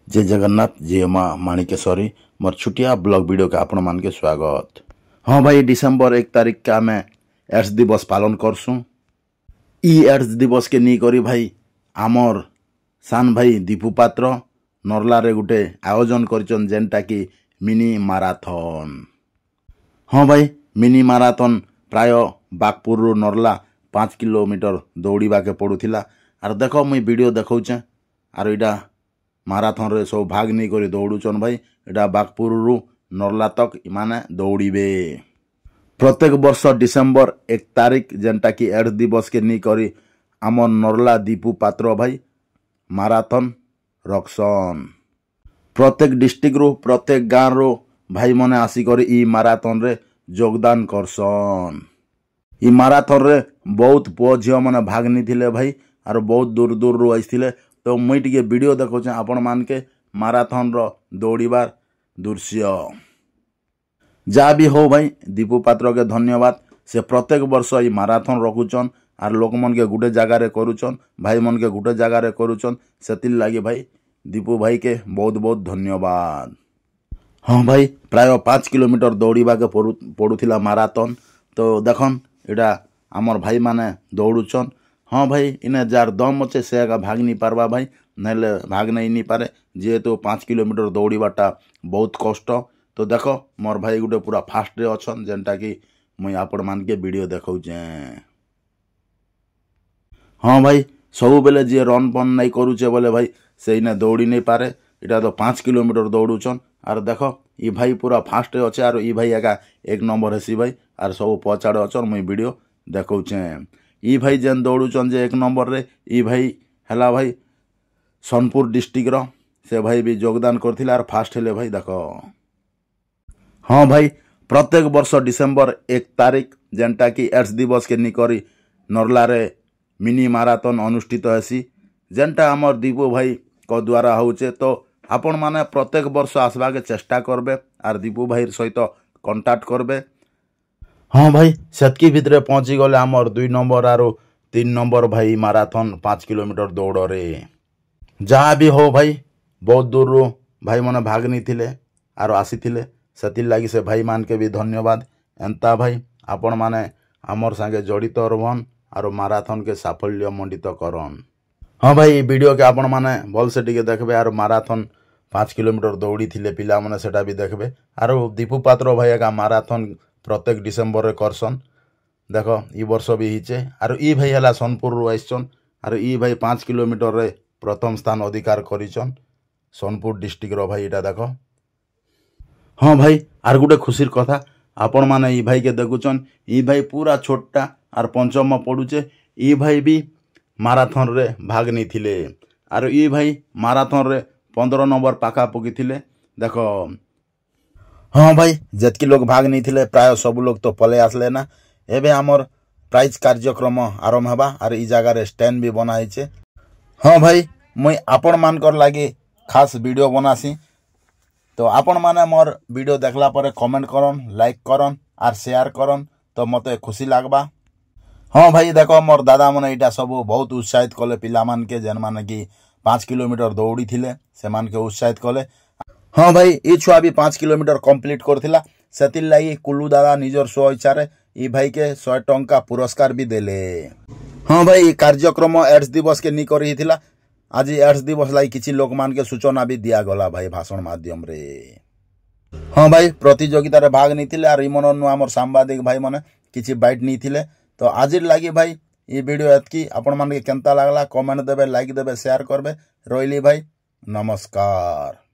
जय जगन्नाथ जय माँ माणिकेश्वरी मोर छुटिया ब्लॉग वीडियो के आपण मान के स्वागत। हाँ भाई डिसेम्बर 1 तारीख का आम एड्स दिवस पालन करसु। इ एड्स दिवस के नहीं करी भाई आमर सान भाई दीपू पात्र नरला रे गुटे आयोजन करचन जेनटा कि मिनी माराथन। हाँ भाई मिनी माराथन प्राय बागपुर रु नरला 5 किलोमीटर दौड़वा के पड़ूला। आर देख मुई वीडियो देखौचे आर इटा माराथन रे सब भाग नहीं करी दौड़ुचन भाई। इटा बागपुर रु नरला तक इमाने दौड़े। प्रत्येक वर्ष डिसेम्बर 1 तारीख जेनटा कि एड्स दिवस के नहीं करी आम नरला दीपू पात्र भाई माराथन रखसन। प्रत्येक डिस्ट्रिक्ट रु प्रत्येक गाँव रु भाई मने आसिक इ माराथन रे योगदान करसन। इ माराथन रे बहुत पुओ झियो मने भाग नहीं थिले भाई आर बहुत दूर दूर रु आइथिले। तो मुई टिके वीडियो देखौचे आपण मान के माराथन रो दौड़ीबार दृश्य। जा भी हो भाई दीपू पात्र के धन्यवाद। से प्रत्येक वर्ष इ माराथन रखुचन आर लोक मन के गुटे जगह रे करूचन भाई मन के गुटे जगह रे करूचन। सेतिल लागी भाई दीपू भाई के बहुत बहुत धन्यवाद। हाँ भाई प्राय 5 किलोमीटर दौड़वा के पड़ूला माराथन। तो देखन इटा आमर भाई माने दौड़ुचन। हाँ भाई इने जार दम अच्छे से भाग नहीं पारबा भाई नहले भाग नहीं पारे जेहेतु 5 किलोमीटर दौड़वाटा बहुत कष्ट। तो देख मोर भाई गुटे पूरा फास्ट रे अछन जेनटा कि मुई आपण मान के वीडियो देखौचे। हाँ भाई सब बेले जे रन पन नहीं करूचे बोले भाई से इने दौड़ी नहीं पारे। इटा तो 5 किलोमीटर दौड़ुचन आर देख इ भाई पूरा फास्ट रे अच्छे आर इ भाई एका 1 नंबर हेसी भाई आर सब पछाड़े अछन मुई वीडियो देखौचे। इ भाई जेन दौड़ुचन जे 1 नंबर रे इ भाई हला भाई सोनपुर डिस्ट्रिक्ट रो से भाई भी योगदान करथिला आर फास्ट हेले भाई देख। हाँ भाई प्रत्येक वर्ष डिसेम्बर 1 तारीख जेनटा कि एड्स दिवस के निकरी नरला रे मिनी माराथन अनुष्ठित हेसी जेनटा आमर दीपू भाई को द्वारा होचे। तो आपण माने प्रत्येक वर्ष आसबा के चेष्टा करबे आर दीपू भाई सहित कांटेक्ट करबे। हाँ भाई सेतकी भितरे पहुंची गले आमर 2 नंबर आरो 3 नंबर भाई माराथन 5 किलोमीटर दौड़ रे। जहाँ भी हो भाई बहुत दूर रो भाई मने भाग नहीं थिले आरो आसीथिले सेतिल लागी से भाई मान के भी धन्यवाद। एंता भाई आपण माने आमर संगे जड़ित रहन आरो माराथन के साफल्य मंडित करन। हाँ भाई वीडियो के आपण माने भल से टिके देखबे आरो माराथन 5 किलोमीटर दौड़ी थिले पिला माने सेटा भी देखबे। आरो दीपू पात्र भाई का माराथन प्रत्येक डिसेम्बर रे करसन। देख इ वर्ष भी हिचे आरो इ भाई हला सोनपुर रु आइछन आरो इ भाई 5 किलोमीटर रे प्रथम स्थान अधिकार करिछन सोनपुर डिस्ट्रिक्ट रो भाई इटा देख। हाँ भाई आर गुटे खुशीर कथा आपण माने इ भाई के देखुचन इ भाई पूरा छोटा आर पंचम पड़ुचे। इ भाई भी माराथन रे भाग नहीं थिले आरो इ भाई माराथन रे 15 नंबर पाखा पकी थिले देख। हाँ भाई जेतकी लोग भाग नहीं थिले प्राय सब लोग तो पले आसले ना। एबे आमर प्राइज कार्यक्रम आरंभ हेबा आर इ जगह रे स्टैंड भी बना हिचे। हाँ भाई मुई आपण मानकर लागी खास वीडियो बनासी। तो आपण माने मोर वीडियो देखला परे कमेंट करन लाइक करन आर शेयर करन तो मते खुशी लागबा। हाँ भाई देखो मोर दादा मने इटा सब बहुत उत्साहित कले पिला मान के जेन माने कि 5 किलोमीटर दौड़ी थिले से मान के उत्साहित कले। हाँ भाई इ छुआ भी 5 किलोमीटर कंप्लीट करथिला सेतिल लागी कुल्लू दादा निजर स्व इच्छा रे इ भाई के 100 टंका पुरस्कार भी देले। हाँ भाई कार्यक्रम एड्स दिवस के नी करी हिथिला। आज एड्स दिवस लाई किछि लोक मान के सूचना भी दिया गला भाई भाषण माध्यम रे। हाँ भाई प्रतियोगिता रे भाग नहीं थिले आर इमन आमर सांबादिक भाई माने किछि बाइट नहीं थिले। तो आज लागी भाई ये वीडियो एतकी आपण मान के केनता लागला कमेंट देबे लाइक देबे शेयर करबे। रोइली भाई नमस्कार।